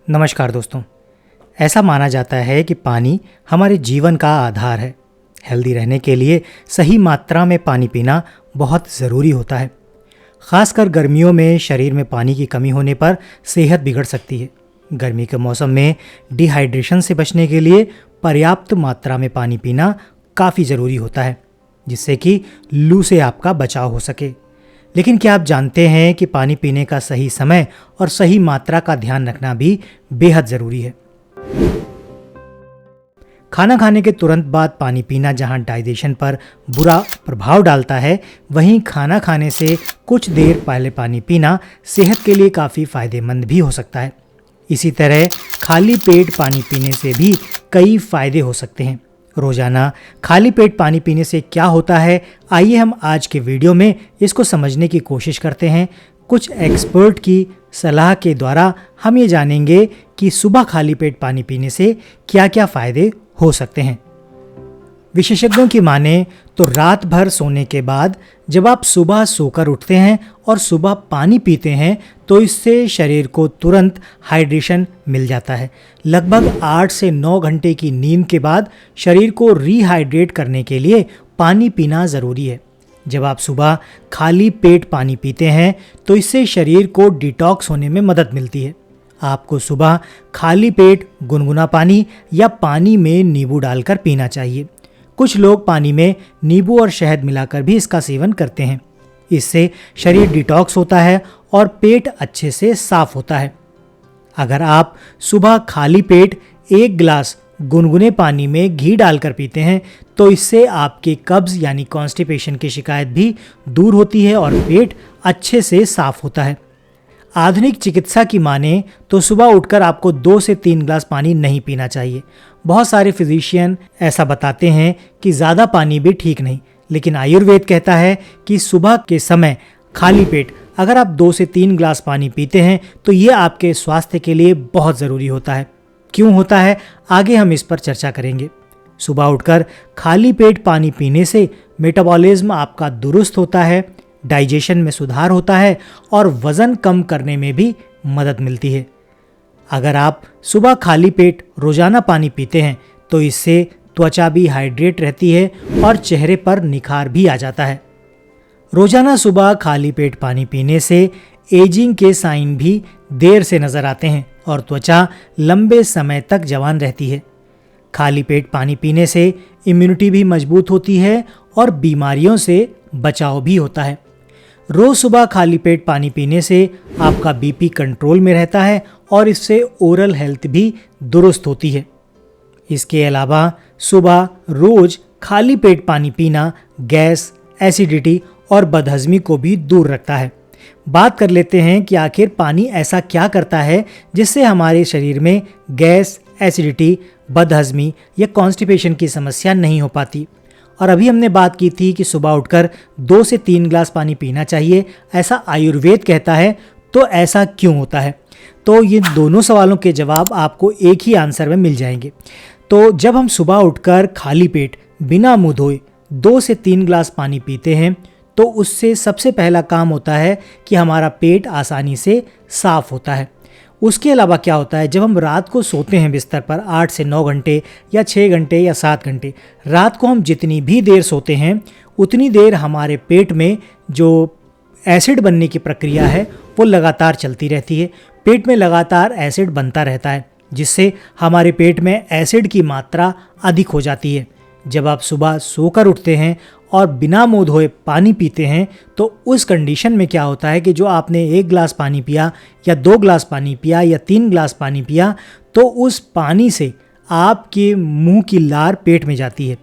नमस्कार दोस्तों। ऐसा माना जाता है कि पानी हमारे जीवन का आधार है। हेल्दी रहने के लिए सही मात्रा में पानी पीना बहुत ज़रूरी होता है। खासकर गर्मियों में शरीर में पानी की कमी होने पर सेहत बिगड़ सकती है। गर्मी के मौसम में डिहाइड्रेशन से बचने के लिए पर्याप्त मात्रा में पानी पीना काफ़ी ज़रूरी होता है, जिससे कि लू से आपका बचाव हो सके। लेकिन क्या आप जानते हैं कि पानी पीने का सही समय और सही मात्रा का ध्यान रखना भी बेहद ज़रूरी है। खाना खाने के तुरंत बाद पानी पीना जहां डाइजेशन पर बुरा प्रभाव डालता है, वहीं खाना खाने से कुछ देर पहले पानी पीना सेहत के लिए काफ़ी फ़ायदेमंद भी हो सकता है। इसी तरह खाली पेट पानी पीने से भी कई फ़ायदे हो सकते हैं। रोज़ाना खाली पेट पानी पीने से क्या होता है, आइए हम आज के वीडियो में इसको समझने की कोशिश करते हैं। कुछ एक्सपर्ट की सलाह के द्वारा हम ये जानेंगे कि सुबह खाली पेट पानी पीने से क्या क्या फ़ायदे हो सकते हैं। विशेषज्ञों की माने तो रात भर सोने के बाद जब आप सुबह सोकर उठते हैं और सुबह पानी पीते हैं तो इससे शरीर को तुरंत हाइड्रेशन मिल जाता है। लगभग 8 से 9 घंटे की नींद के बाद शरीर को रीहाइड्रेट करने के लिए पानी पीना ज़रूरी है। जब आप सुबह खाली पेट पानी पीते हैं तो इससे शरीर को डिटॉक्स होने में मदद मिलती है। आपको सुबह खाली पेट गुनगुना पानी या पानी में नींबू डालकर पीना चाहिए। कुछ लोग पानी में नींबू और शहद मिलाकर भी इसका सेवन करते हैं। इससे शरीर डिटॉक्स होता है और पेट अच्छे से साफ होता है। अगर आप सुबह खाली पेट 1 गिलास गुनगुने पानी में घी डालकर पीते हैं तो इससे आपके कब्ज यानी कॉन्स्टिपेशन की शिकायत भी दूर होती है और पेट अच्छे से साफ होता है। आधुनिक चिकित्सा की माने तो सुबह उठकर आपको 2 से 3 गिलास पानी नहीं पीना चाहिए। बहुत सारे फिजिशियन ऐसा बताते हैं कि ज़्यादा पानी भी ठीक नहीं, लेकिन आयुर्वेद कहता है कि सुबह के समय खाली पेट अगर आप 2 से 3 गिलास पानी पीते हैं तो ये आपके स्वास्थ्य के लिए बहुत ज़रूरी होता है। क्यों होता है, आगे हम इस पर चर्चा करेंगे। सुबह उठकर खाली पेट पानी पीने से मेटाबॉलिज्म आपका दुरुस्त होता है, डाइजेशन में सुधार होता है और वज़न कम करने में भी मदद मिलती है। अगर आप सुबह खाली पेट रोज़ाना पानी पीते हैं तो इससे त्वचा भी हाइड्रेट रहती है और चेहरे पर निखार भी आ जाता है। रोज़ाना सुबह खाली पेट पानी पीने से एजिंग के साइन भी देर से नज़र आते हैं और त्वचा लंबे समय तक जवान रहती है। खाली पेट पानी पीने से इम्यूनिटी भी मजबूत होती है और बीमारियों से बचाव भी होता है। रोज़ सुबह खाली पेट पानी पीने से आपका बीपी कंट्रोल में रहता है और इससे ओरल हेल्थ भी दुरुस्त होती है। इसके अलावा सुबह रोज़ खाली पेट पानी पीना गैस, एसिडिटी और बदहज़मी को भी दूर रखता है। बात कर लेते हैं कि आखिर पानी ऐसा क्या करता है जिससे हमारे शरीर में गैस, एसिडिटी, बदहज़मी या कॉन्स्टिपेशन की समस्या नहीं हो पाती। और अभी हमने बात की थी कि सुबह उठकर 2 से 3 गिलास पानी पीना चाहिए, ऐसा आयुर्वेद कहता है। तो ऐसा क्यों होता है? तो ये दोनों सवालों के जवाब आपको एक ही आंसर में मिल जाएंगे। तो जब हम सुबह उठकर खाली पेट बिना मुंह धोए 2 से 3 गिलास पानी पीते हैं तो उससे सबसे पहला काम होता है कि हमारा पेट आसानी से साफ होता है। उसके अलावा क्या होता है, जब हम रात को सोते हैं बिस्तर पर 8 से 9 घंटे या 6 घंटे या 7 घंटे, रात को हम जितनी भी देर सोते हैं उतनी देर हमारे पेट में जो एसिड बनने की प्रक्रिया है वो लगातार चलती रहती है। पेट में लगातार एसिड बनता रहता है जिससे हमारे पेट में एसिड की मात्रा अधिक हो जाती है। जब आप सुबह सोकर उठते हैं और बिना मुंह धोए पानी पीते हैं तो उस कंडीशन में क्या होता है कि जो आपने 1 गिलास पानी पिया या 2 गिलास पानी पिया या 3 गिलास पानी पिया तो उस पानी से आपके मुंह की लार पेट में जाती है।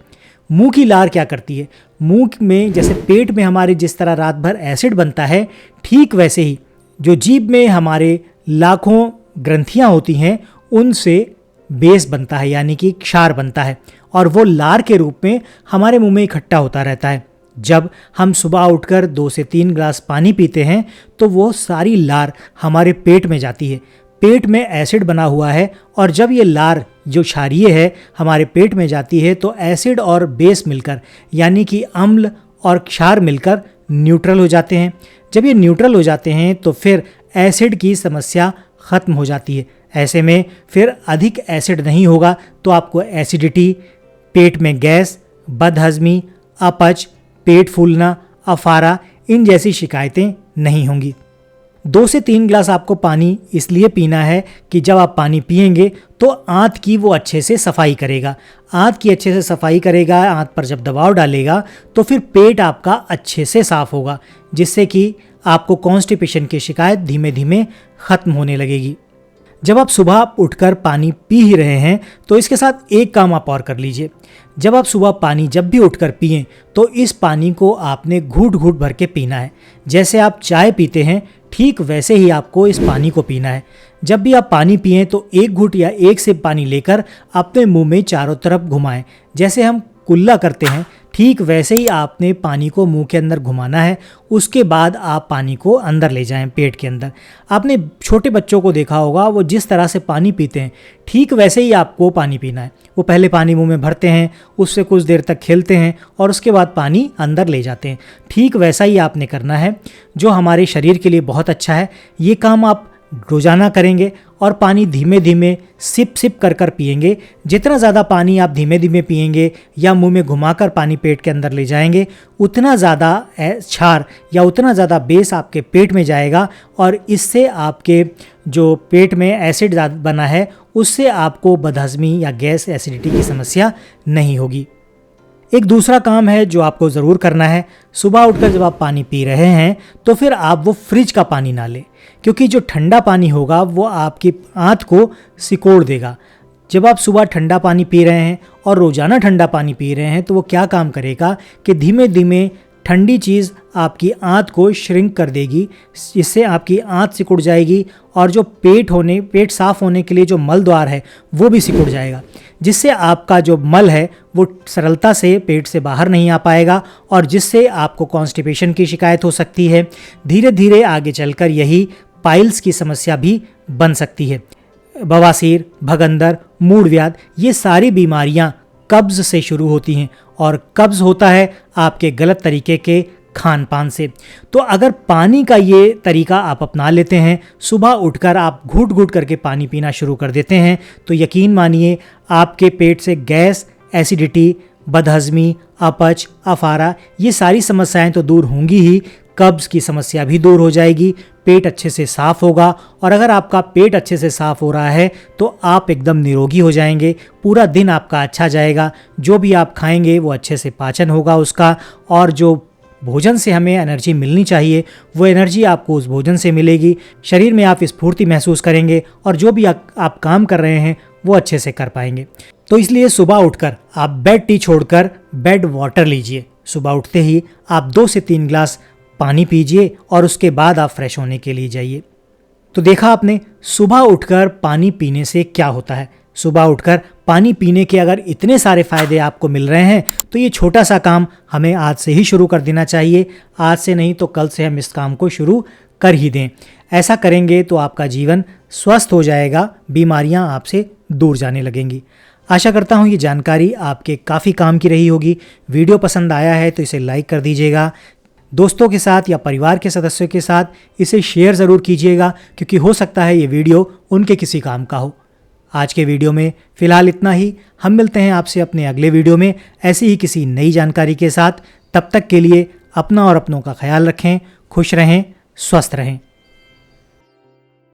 मुंह की लार क्या करती है, मुंह में जैसे पेट में हमारे जिस तरह रात भर एसिड बनता है, ठीक वैसे ही जो जीभ में हमारे लाखों ग्रंथियां होती हैं उनसे बेस बनता है, यानी कि क्षार बनता है और वो लार के रूप में हमारे मुंह में इकट्ठा होता रहता है। जब हम सुबह उठकर 2 से 3 गिलास पानी पीते हैं तो वो सारी लार हमारे पेट में जाती है। पेट में एसिड बना हुआ है और जब ये लार जो क्षारीय है हमारे पेट में जाती है तो एसिड और बेस मिलकर यानी कि अम्ल और क्षार मिलकर न्यूट्रल हो जाते हैं। जब ये न्यूट्रल हो जाते हैं तो फिर एसिड की समस्या ख़त्म हो जाती है। ऐसे में फिर अधिक एसिड नहीं होगा तो आपको एसिडिटी, पेट में गैस, बदहजमी, अपच, पेट फूलना, अफारा इन जैसी शिकायतें नहीं होंगी। 2 से 3 ग्लास आपको पानी इसलिए पीना है कि जब आप पानी पिएंगे तो आंत की वो अच्छे से सफाई करेगा। आंत की अच्छे से सफाई करेगा, आंत पर जब दबाव डालेगा तो फिर पेट आपका अच्छे से साफ होगा, जिससे कि आपको कॉन्स्टिपेशन की शिकायत धीमे धीमे खत्म होने लगेगी। जब आप सुबह उठकर पानी पी ही रहे हैं तो इसके साथ एक काम आप और कर लीजिए। जब आप सुबह पानी जब भी उठकर पिएं तो इस पानी को आपने घूंट घूंट भर के पीना है। जैसे आप चाय पीते हैं ठीक वैसे ही आपको इस पानी को पीना है। जब भी आप पानी पिएं तो एक घूंट या एक सिप पानी लेकर अपने मुंह में चारों तरफ घुमाएं। जैसे हम कुल्ला करते हैं ठीक वैसे ही आपने पानी को मुंह के अंदर घुमाना है। उसके बाद आप पानी को अंदर ले जाएं पेट के अंदर। आपने छोटे बच्चों को देखा होगा, वो जिस तरह से पानी पीते हैं ठीक वैसे ही आपको पानी पीना है। वो पहले पानी मुंह में भरते हैं, उससे कुछ देर तक खेलते हैं और उसके बाद पानी अंदर ले जाते हैं। ठीक वैसा ही आपने करना है, जो हमारे शरीर के लिए बहुत अच्छा है। ये काम आप रोजाना करेंगे और पानी धीमे धीमे सिप सिप कर कर पिएंगे। जितना ज़्यादा पानी आप धीमे धीमे पिएंगे या मुंह में घुमाकर पानी पेट के अंदर ले जाएंगे, उतना ज़्यादा क्षार या उतना ज़्यादा बेस आपके पेट में जाएगा और इससे आपके जो पेट में एसिड बना है उससे आपको बदहजमी या गैस एसिडिटी की समस्या नहीं होगी। एक दूसरा काम है जो आपको ज़रूर करना है, सुबह उठकर जब आप पानी पी रहे हैं तो फिर आप वो फ्रिज का पानी ना लें, क्योंकि जो ठंडा पानी होगा वो आपकी आंत को सिकोड़ देगा। जब आप सुबह ठंडा पानी पी रहे हैं और रोज़ाना ठंडा पानी पी रहे हैं तो वो क्या काम करेगा कि धीमे धीमे ठंडी चीज़ आपकी आंत को श्रिंक कर देगी, इससे आपकी आंत सिकुड़ जाएगी और जो पेट साफ़ होने के लिए जो मल द्वार है वो भी सिकुड़ जाएगा, जिससे आपका जो मल है वो सरलता से पेट से बाहर नहीं आ पाएगा और जिससे आपको कॉन्स्टिपेशन की शिकायत हो सकती है। धीरे धीरे आगे चलकर यही पाइल्स की समस्या भी बन सकती है। बवासीर, भगंदर, मूढ़व्याध ये सारी बीमारियां कब्ज़ से शुरू होती हैं और कब्ज़ होता है आपके गलत तरीके के खान पान से। तो अगर पानी का ये तरीका आप अपना लेते हैं, सुबह उठकर आप घूट घूट करके पानी पीना शुरू कर देते हैं, तो यकीन मानिए आपके पेट से गैस, एसिडिटी, बदहजमी, अपच, अफारा ये सारी समस्याएं तो दूर होंगी ही, कब्ज़ की समस्या भी दूर हो जाएगी, पेट अच्छे से साफ़ होगा। और अगर आपका पेट अच्छे से साफ़ हो रहा है तो आप एकदम निरोगी हो जाएंगे, पूरा दिन आपका अच्छा जाएगा। जो भी आप खाएंगे वो अच्छे से पाचन होगा उसका, और जो भोजन से हमें एनर्जी मिलनी चाहिए वो एनर्जी आपको उस भोजन से मिलेगी। शरीर में आप स्फूर्ति महसूस करेंगे और जो भी आप काम कर रहे हैं वो अच्छे से कर पाएंगे। तो इसलिए सुबह उठकर आप बेड टी छोड़कर बेड वाटर लीजिए। सुबह उठते ही आप 2 से 3 ग्लास पानी पीजिए और उसके बाद आप फ्रेश होने के लिए जाइए। तो देखा आपने सुबह उठकर पानी पीने से क्या होता है। सुबह उठकर पानी पीने के अगर इतने सारे फ़ायदे आपको मिल रहे हैं तो ये छोटा सा काम हमें आज से ही शुरू कर देना चाहिए। आज से नहीं तो कल से हम इस काम को शुरू कर ही दें। ऐसा करेंगे तो आपका जीवन स्वस्थ हो जाएगा, बीमारियां आपसे दूर जाने लगेंगी। आशा करता हूं ये जानकारी आपके काफ़ी काम की रही होगी। वीडियो पसंद आया है तो इसे लाइक कर दीजिएगा। दोस्तों के साथ या परिवार के सदस्यों के साथ इसे शेयर ज़रूर कीजिएगा, क्योंकि हो सकता है ये वीडियो उनके किसी काम का हो। आज के वीडियो में फ़िलहाल इतना ही। हम मिलते हैं आपसे अपने अगले वीडियो में ऐसी ही किसी नई जानकारी के साथ। तब तक के लिए अपना और अपनों का ख्याल रखें, खुश रहें, स्वस्थ रहें।